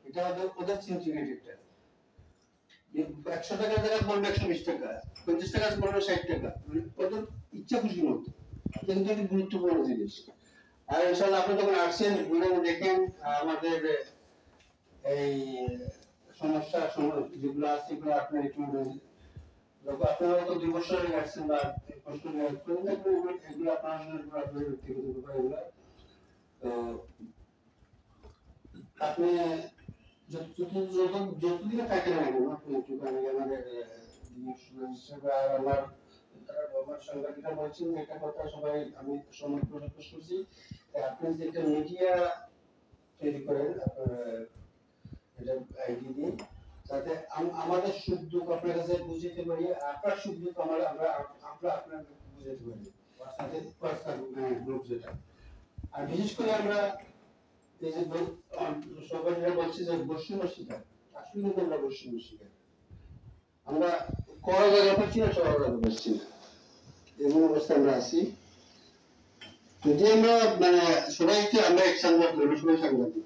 এটা ওদের সিন্ডিকেটটা 100 টাকার জায়গায় বলবে 120 টাকা, 50 টাকা বলবে 60 টাকা, ওদের ইচ্ছা খুশি মতো। কিন্তু এটা গুরুত্বপূর্ণ জিনিস। আর ইনশাআল্লাহ আপনি যখন আসছেন দেখেন আমাদের এই সমস্যা যেগুলো আছে এগুলো আপনি একটু আপনারা তো 2 বছর আগে আসছেন বা কষ্ট করে এগুলো আপনার ব্যক্তিগত ব্যাপার এগুলো। তো আপনি যতদিন থাকেন না কেন আপনি একটু আমাদের হিসেবে আমার সাংবাদিকরা বলছেন একটা কথা সবাই আমি সম্মত প্রকাশ করছি, আপনি যে একটা মিডিয়া তৈরি করেন এটা আইডি দিয়ে, যাতে আমাদের সুখ দুঃখ আপনার কাছে বুঝতে পারি, আপনার সুখ দুঃখ আমরা আপনার বুঝতে পারি সাথে পার্সোনাল গ্রুপ যেটা। আর বিশেষ করে আমরা এই যে সবাই বলছি যে বৈষম্য শিকার, আসলে কিন্তু আমরা বৈষম্য শিকার, আমরা কড়া জায়গা পাচ্ছি না, চড়া জায়গা পাচ্ছি না, এমন অবস্থা আমরা আছি। যদি আমরা মানে সবাইকে আমরা এক সাংবাদিক ধরবো, সবাই সাংবাদিক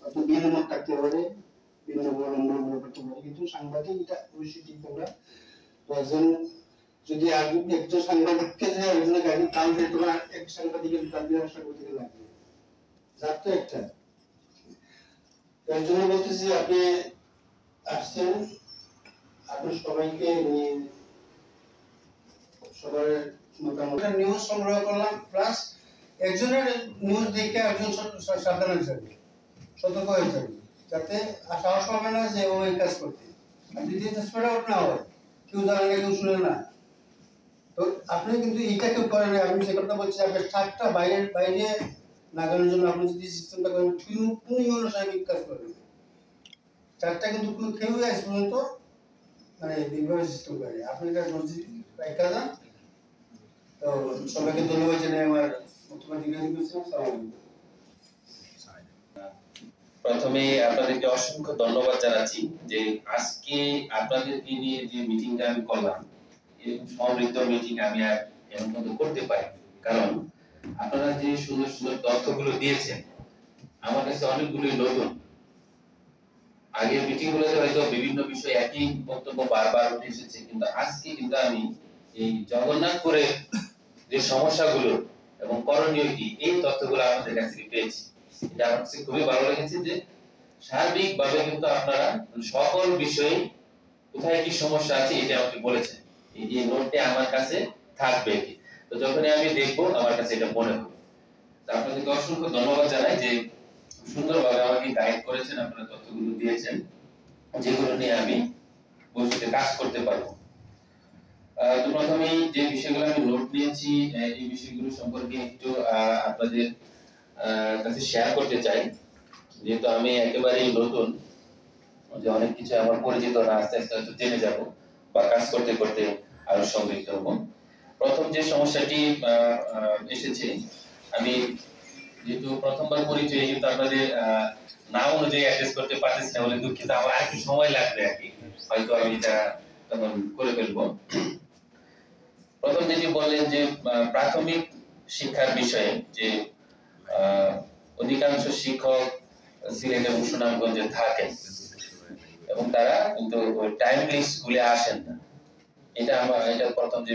অত ভিন্ন মত থাকতে পারে, ভিন্ন অবলম্বন করতে পারে, কিন্তু সাংবাদিক এটা অবশ্যই ঠিক আমরা একজন যদি একজন সাংবাদিককে যে একজনের গাড়ি কাল দিয়ে তোমার এক সাংবাদিকের কাল দিয়ে সাংবাদিকের লাগবে যার তো একটা। তার জন্য বলতেছি আপনি আসছেন, আপনি সবাইকে নিয়ে সবার মোটামুটি নিউজ সংগ্রহ করলাম, প্লাস একজনের নিউজ দেখে একজন সাবধান হয়ে যাবে, সতর্ক হয়ে যাবে, যাতে সাহস হবে না যে ও এই কাজ করতে, যদি স্প্রেড আউট না হয়, কেউ জানে না, কেউ শুনে না। তো আপনি কিন্তু এইটা কেউ করেন, আমি সে কথা বলছি, আপনার ছাদটা বাইরে লাগানোর জন্য আপনি যদি সিস্টেমটা করেন, কোন অনুসারে কাজ করবেন, চারটা কিন্তু কেউ আজ পর্যন্ত মানে বিভাগ সিস্টেম করে আপনি এটা মসজিদ রাখা যান। তো সবাইকে ধন্যবাদ জানাই আমার বক্তব্য দিকে দিয়েছেন। প্রথমে আপনাদেরকে অসংখ্য ধন্যবাদ জানাচ্ছি যে আজকে আপনাদেরকে নিয়ে যে মিটিংটা আমি করলাম, এরকম সমৃদ্ধ মিটিং আমি আর এমন মতো করতে পারি, কারণ আপনারা যে সুন্দর সুন্দর তথ্যগুলো দিয়েছেন আমার কাছে অনেকগুলোই নতুন। আগের মিটিং গুলোতে হয়তো বিভিন্ন বিষয় একই বক্তব্য বারবার উঠে এসেছে, কিন্তু আজকে কিন্তু আমি এই জগন্নাথপুরের যে সমস্যাগুলো এবং করণীয় কি এই তথ্যগুলো আপনাদের কাছ থেকে পেয়েছি। এটা আমার কাছে খুবই ভালো লেগেছে যে সার্বিকভাবে কিন্তু আপনারা সকল বিষয়ে কোথায় কি সমস্যা আছে এটা আমাকে বলেছেন, এই নোটটা আমার কাছে থাকবে। তো যখনই আমি দেখবো আমার কাছে এটা মনে হবে। তো আপনাদেরকে অসংখ্য ধন্যবাদ জানাই যে সুন্দরভাবে আমাকে গাইড করেছেন, আপনারা তথ্যগুলো দিয়েছেন যেগুলো নিয়ে আমি ভবিষ্যতে কাজ করতে পারবো। তো প্রথমে যে বিষয়গুলো আমি নোট নিয়েছি এই বিষয়গুলো সম্পর্কে একটু আপনাদের কাছে শেয়ার করতে চাই, যেহেতু আমি একেবারেই নতুন, যে অনেক কিছু আমার পরিচিত না, আস্তে আস্তে হয়তো জেনে যাব বা কাজ করতে করতে আরো সমৃদ্ধ হব। প্রথম যে সমস্যাটি এসেছে, আমি যেহেতু প্রথমবার পরিচয় কিন্তু আপনাদের নাম অনুযায়ী অ্যাড্রেস করতে পারতেছি না বলে দুঃখিত, আমার আর একটু সময় লাগবে আর কি, হয়তো আমি এটা তখন করে ফেলবো। প্রথম যেটি বললেন যে প্রাথমিক শিক্ষার বিষয়ে যে অধিকাংশ শিক্ষক সিলেট এবং সুনামগঞ্জে থাকেন এবং তারা কিন্তু টাইমলি স্কুলে আসেন না, এটা প্রথম যে